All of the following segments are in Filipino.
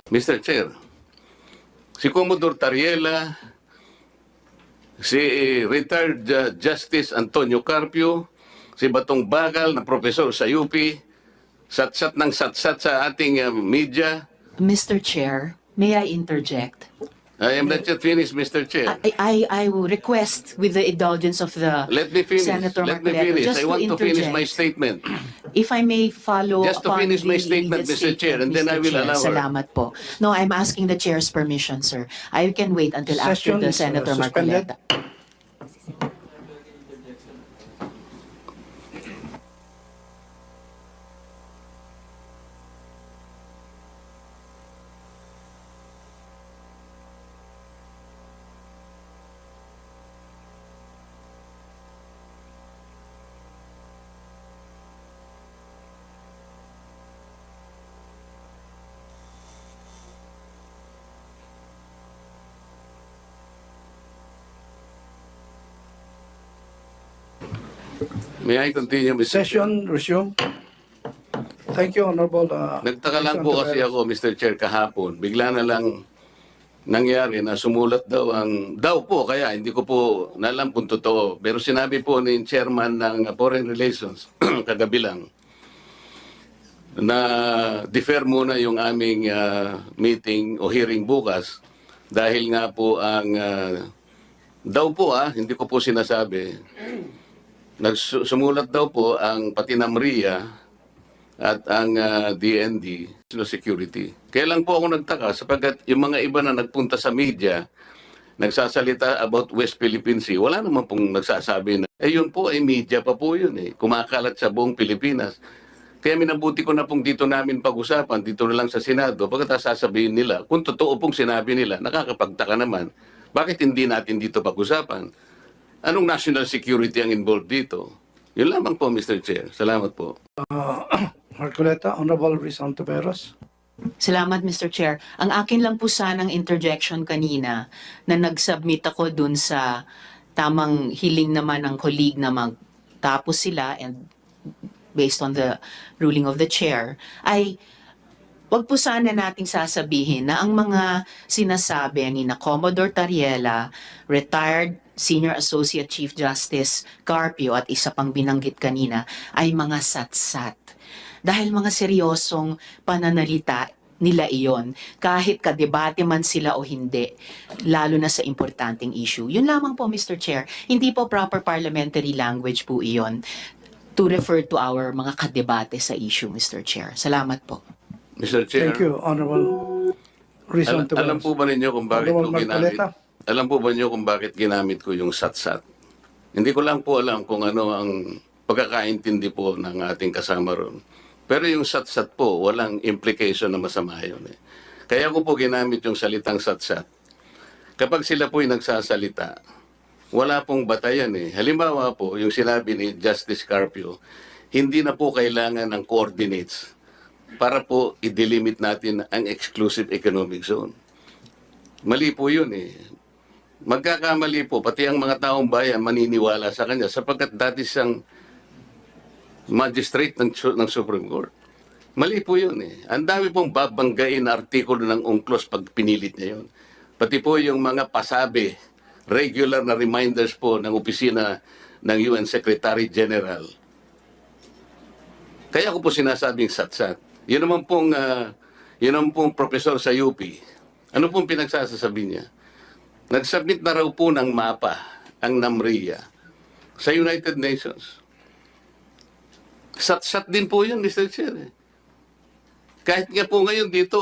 Mr. Chair, si Commodore Tariela, si retired Justice Antonio Carpio, si Batong Bagal na profesor sa UP, satsat ng satsat sa ating media. Mr. Chair, may I interject? I am not yet finished, Mr. Chair. I will request with the indulgence of the Let me finish. Senator Let me Marcoleta, finish. just I want to finish interject. my statement. If I may follow Just to upon finish my the statement, leaded Mr. Chair, and then Mr. I will Chair. allow her. Salamat po. No, I'm asking the Chair's permission, sir. I can wait until after Session the is, Senator suspended. Marcoleta. May I continue, Mr. Chair? Session resume. Thank you, Honorable. Nagtaka lang po kasi Representative. ako, Mr. Chair, kahapon. Bigla na lang nangyari na sumulat daw daw po, kaya hindi ko po nalam kung totoo. Pero sinabi po ni Chairman ng Foreign Relations, kagabi lang, na defer muna yung aming meeting o hearing bukas dahil nga po ang daw po hindi ko po sinasabi, sumulat daw po ang pati NAMRIA at ang DND, National Security. Kaya lang po ako nagtaka sapagkat yung mga iba na nagpunta sa media, nagsasalita about West Philippine Sea, wala naman pong nagsasabi na, yun po ay media pa po yun kumakalat sa buong Pilipinas. Kaya minabuti ko na pong dito namin pag-usapan, dito na lang sa Senado, pagkatapos sasabihin nila, kung totoo pong sinabi nila, nakakapagtaka naman, bakit hindi natin dito pag-usapan? Anong national security ang involved dito? Yun lamang po, Mr. Chair. Salamat po. Marcoleta, Honorable Rizal Taveras. Salamat, Mr. Chair. Ang akin lang po sanang interjection kanina na nag-submit ako dun sa tamang hiling naman ng colleague na magtapos sila and based on the ruling of the chair, ay wag po sana nating sasabihin na ang mga sinasabi ni na Commodore Tariela, retired Senior Associate Chief Justice Carpio at isa pang binanggit kanina ay mga satsat. Dahil mga seryosong pananalita nila iyon, kahit kadebate man sila o hindi, lalo na sa importanteng issue. Yun lamang po, Mr. Chair. Hindi po proper parliamentary language po iyon to refer to our mga kadebate sa issue, Mr. Chair. Salamat po. Mr. Chair, Thank you, Honorable Rizal Taveras. alam po ba ninyo kung bakit ko Honorable ginamit? Marcoleta. Alam po ba niyo kung bakit ginamit ko yung satsat? Hindi ko lang po alam kung ano ang pagkakaintindi po ng ating kasama ron. Pero yung satsat po, walang implication na masama yun Kaya ko po ginamit yung salitang satsat. Kapag sila po'y nagsasalita, wala pong batayan Halimbawa po, yung sinabi ni Justice Carpio, hindi na po kailangan ng coordinates para po i-delimit natin ang exclusive economic zone. Mali po yun Magkakamali po, pati ang mga taong bayan maniniwala sa kanya sapagkat dati siyang magistrate ng Supreme Court. Mali po yun Ang dami pong babanggain na artikulo ng UNCLOS pag pinilit niya yun. Pati po yung mga pasabi, regular na reminders po ng opisina ng UN Secretary General. Kaya ko po sinasabing satsat. Yun naman pong professor sa UP. Ano pong pinagsasasabi niya? Nag-submit na raw po ng mapa ang NAMRIA sa United Nations. Sat-sat din po yun, Mr. Chair. Kahit nga po ngayon dito,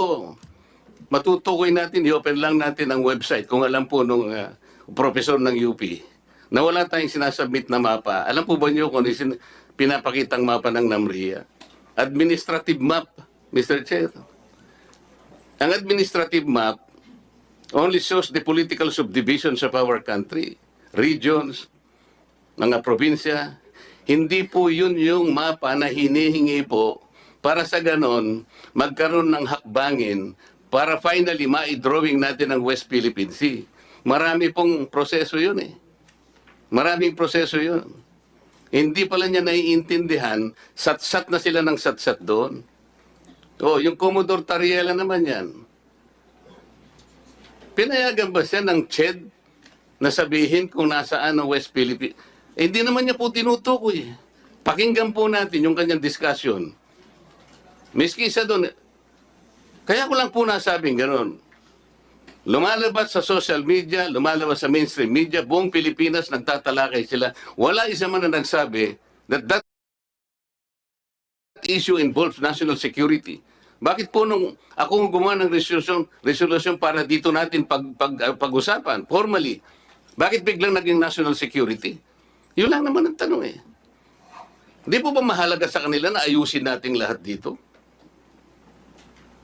matutukoy natin, i-open lang natin ang website kung alam po nung professor ng UP na wala tayong sinasubmit na mapa. Alam po ba niyo kung pinapakitang mapa ng NAMRIA? Administrative map, Mr. Chair. Ang administrative map only shows the political subdivisions of our country, regions, mga probinsya. Hindi po yun yung mapa na hinihingi po para sa ganon magkaroon ng hakbangin para finally ma-drawing natin ang West Philippine Sea. Marami pong proseso yun Maraming proseso yun. Hindi pala niya naiintindihan, satsat na sila ng satsat doon. Yung Commodore Tariela naman yan. Pinayagan ba siya ng CHED na sabihin kung nasaan ang West Philippines? Eh, hindi naman niya po tinutukoy. Pakinggan po natin yung kanyang discussion. Miski isa doon, kaya ko lang po nasabing gano'n. Lumalabas sa social media, lumalabas sa mainstream media, buong Pilipinas nagtatalakay sila. Wala isa man na nagsabi that that issue involves national security. Bakit po nung ako gumawa ng resolution para dito natin pag-usapan, formally, bakit biglang naging national security? Yun lang naman ang tanong eh. Di po ba mahalaga sa kanila na ayusin natin lahat dito?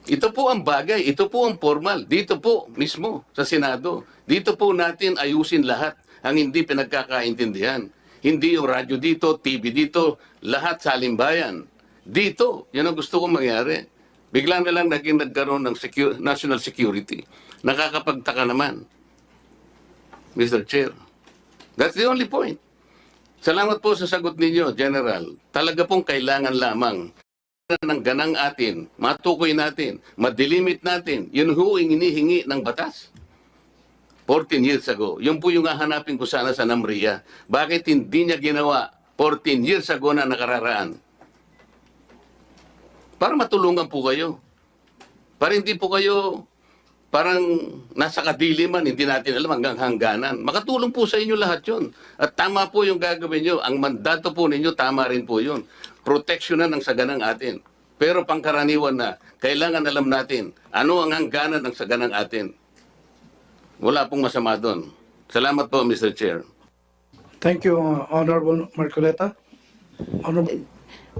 Ito po ang bagay, ito po ang formal. Dito po mismo sa Senado. Dito po natin ayusin lahat ang hindi pinagkakaintindihan. Hindi yung radyo dito, TV dito, lahat sa halimbayan. Dito, yun ang gusto kong mangyari. Bigla na lang nagkaroon ng national security. Nakakapagtaka naman, Mr. Chair. That's the only point. Salamat po sa sagot ninyo, General. Talaga pong kailangan lamang ng ganang atin, matukoy natin, madilimit natin, yun ho ang inihingi ng batas. 14 years ago. Yun po yung hahanapin ko sana sa NAMRIA. Bakit hindi niya ginawa 14 years ago na nakararaan? Para matulungan po kayo. Para hindi po kayo parang nasa kadiliman, hindi natin alam hanggang hangganan. Makatulong po sa inyo lahat yun. At tama po yung gagawin nyo. Ang mandato po ninyo, tama rin po yun. Proteksyonan ng saganang atin. Pero pangkaraniwan na, kailangan alam natin ano ang hangganan ng saganang atin. Wala pong masama doon. Salamat po, Mr. Chair. Thank you, Honorable Marcoleta. Honorable,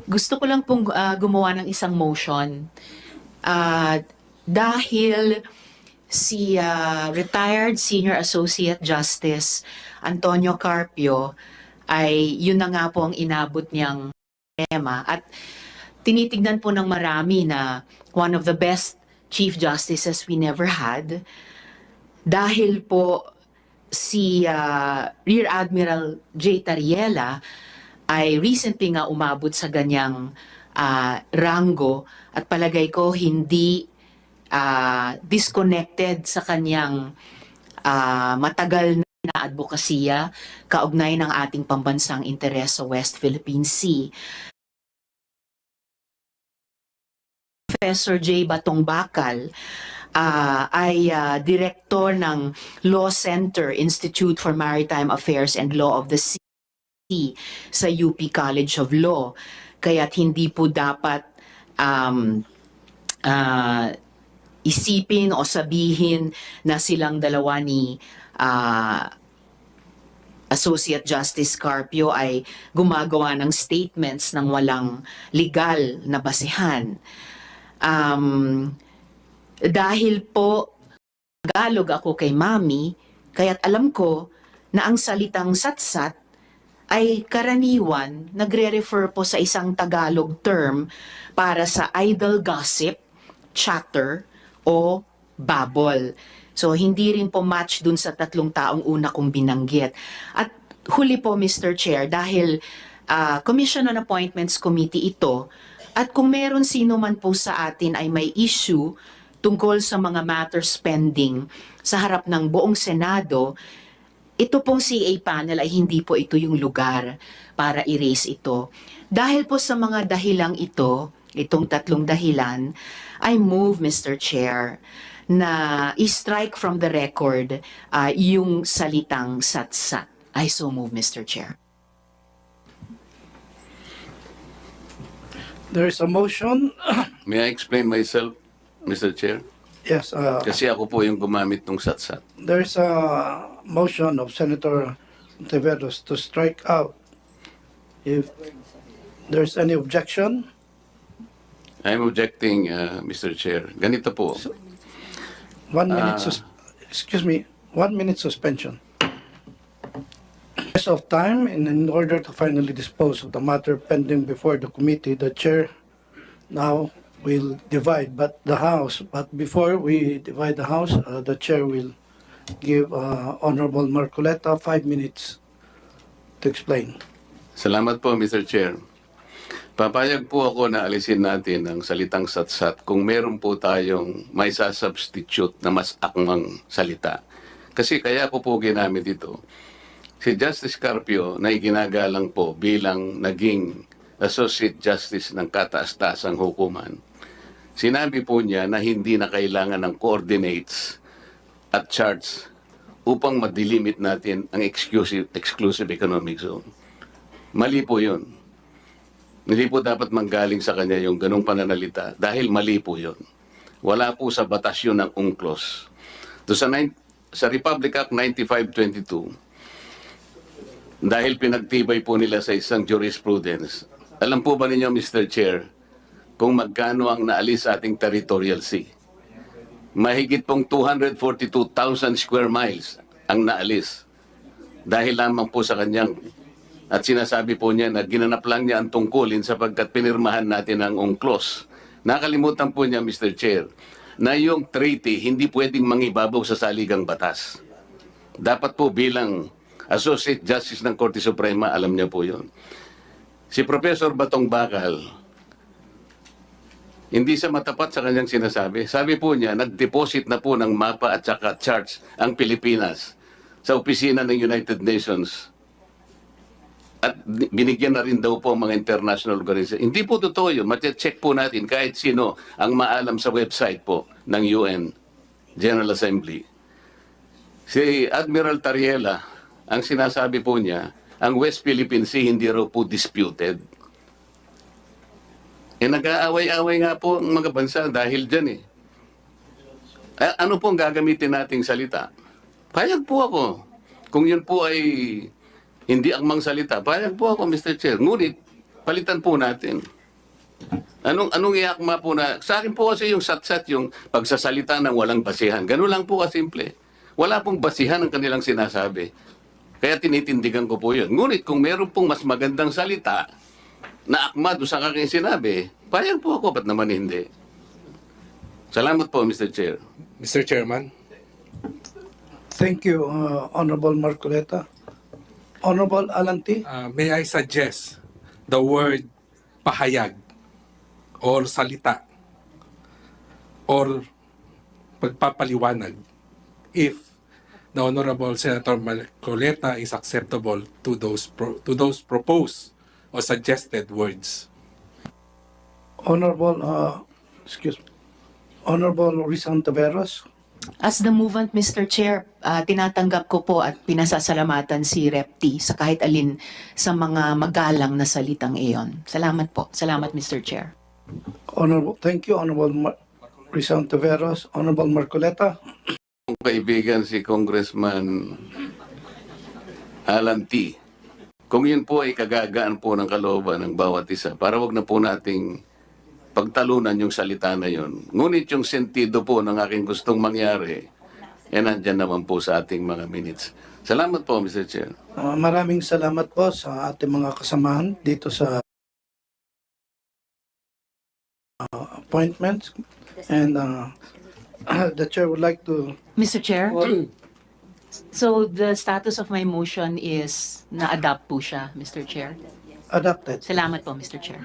Gusto ko lang pong gumawa ng isang motion. Dahil si retired Senior Associate Justice Antonio Carpio ay yun na nga po ang inabot niyang tema. At tinitignan po ng marami na one of the best Chief Justices we never had. Dahil po si Rear Admiral J. Tariela ay recently nga umabot sa ganyang ranggo at palagay ko hindi disconnected sa kanyang matagal na advokasya kaugnay ng ating pambansang interes sa West Philippine Sea. Professor J. Batong Bakal ay director ng Law Center Institute for Maritime Affairs and Law of the Sea sa UP College of Law. Kaya't hindi po dapat isipin o sabihin na silang dalawa ni Associate Justice Carpio ay gumagawa ng statements ng walang legal na basehan. Dahil po Tagalog ako kay Mami, kaya't alam ko na ang salitang satsat ay karaniwan nagre-refer po sa isang Tagalog term para sa idle gossip, chatter, o babol. So, hindi rin po match dun sa tatlong taong una kong binanggit. At huli po, Mr. Chair, dahil Commission on Appointments Committee ito, at kung meron sino man po sa atin ay may issue tungkol sa mga matters pending sa harap ng buong Senado, ito pong CA panel ay hindi po ito yung lugar para i-raise ito. Dahil po sa mga dahilang ito, itong tatlong dahilan, I move, Mr. Chair, na i-strike from the record yung salitang satsat. I so move, Mr. Chair. there is a motion. May I explain myself, Mr. Chair? Yes, Kasi ako po yung gumamit ng satsat. there is a motion of Senator Teveros to strike out. If there's any objection, I'm objecting, Mr. Chair. Ganito po. 1 minute, excuse me, 1 minute suspension. Rest of time, and in order to finally dispose of the matter pending before the committee, the chair now will divide, but before we divide the house, the chair will give Honorable Marcoleta 5 minutes to explain. Salamat po, Mr. Chair. Papayag po ako na alisin natin ang salitang satsat kung meron po tayong may sasubstitute na mas akmang salita. Kasi kaya ko po ginamit ito. Si Justice Carpio na iginagalang po bilang naging Associate Justice ng kataas-taasang hukuman. Sinabi po niya na hindi na kailangan ng coordinates at charts upang madilimit natin ang exclusive economic zone. Mali po yun. Hindi po dapat manggaling sa kanya yung ganong pananalita dahil mali po yun. Wala po sa batas yun ng UNCLOS. Sa Republic Act 9522, dahil pinagtibay po nila sa isang jurisprudence, alam po ba ninyo, Mr. Chair, kung magkano ang naalis sa ating territorial sea? Mahigit pong 242,000 square miles ang naalis dahil lamang po sa kanyang. At sinasabi po niya na ginanap lang niya ang tungkulin sapagkat pinirmahan natin ang UNCLOS. Nakalimutan po niya, Mr. Chair, na yung treaty hindi pwedeng mangibabaw sa saligang batas. Dapat po bilang Associate Justice ng Korte Suprema, alam niya po yun. Si Professor Batong Bakal, hindi siya matapat sa kanyang sinasabi. Sabi po niya, nag-deposit na po ng mapa at saka charts ang Pilipinas sa opisina ng United Nations. At binigyan na rin daw po ang mga international organization. Hindi po totoo yun. Mati-check po natin kahit sino ang maalam sa website po ng UN General Assembly. Si Admiral Tariela, ang sinasabi po niya, ang West Philippine Sea hindi raw po disputed. Nag-aaway-aaway nga po ang mga bansa dahil dyan eh. Ano po ang gagamitin nating salita? Payag po ako. Kung yun po ay hindi akmang salita, payag po ako, Mr. Chair. Ngunit, palitan po natin. Anong iakma po na? Sa akin po kasi yung satsat, yung pagsasalita ng walang basihan. Ganun lang po kasimple. Wala pong basihan ang kanilang sinasabi. Kaya tinitindigan ko po yun. Ngunit kung meron pong mas magandang salita na akma doon sa aking sinabi, payag po ako, ba't naman hindi? Salamat po, Mr. Chair. Mr. Chairman, Thank you, Honorable Marcoleta. Honorable Alanti, may I suggest the word pahayag or salita or pagpapaliwanag if the Honorable Senator Marcoleta is acceptable to those proposed or suggested words. Honorable, Honorable Rizal Taveras. As the movement, Mr. Chair, tinatanggap ko po at pinasasalamatan si Rep. T sa kahit alin sa mga magalang na salitang iyon. Salamat po. Salamat, Mr. Chair. Honorable, thank you, Honorable Rizal Taveras. Honorable Marcoleta. Kung kaibigan si Congressman Alan T, kung yun po ay kagagaan po ng kalooban ng bawat isa, para wag na po nating pagtalunan yung salita na yun. Ngunit yung sentido po ng aking gustong mangyari, nandyan naman po sa ating mga minutes. Salamat po, Mr. Chair. Maraming salamat po sa ating mga kasamahan dito sa appointments. And the chair would like to... Mr. Chair? So the status of my motion is na-adopt po siya, Mr. Chair. Adopted. Salamat po, Mr. Chair.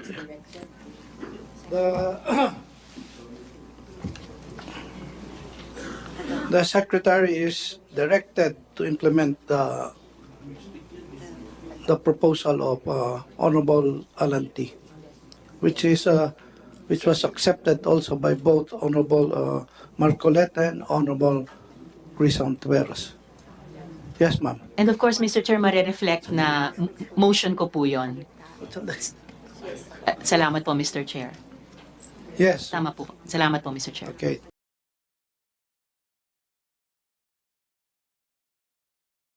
The secretary is directed to implement the proposal of Honorable Alan T, which was accepted also by both Honorable Marcoleta and Honorable Rizal Taveras. Yes, ma'am. And of course, Mr. Chair, marireflect na motion ko po yun. Salamat po, Mr. Chair. Yes. Tama po. Salamat po, Mr. Chair. Okay.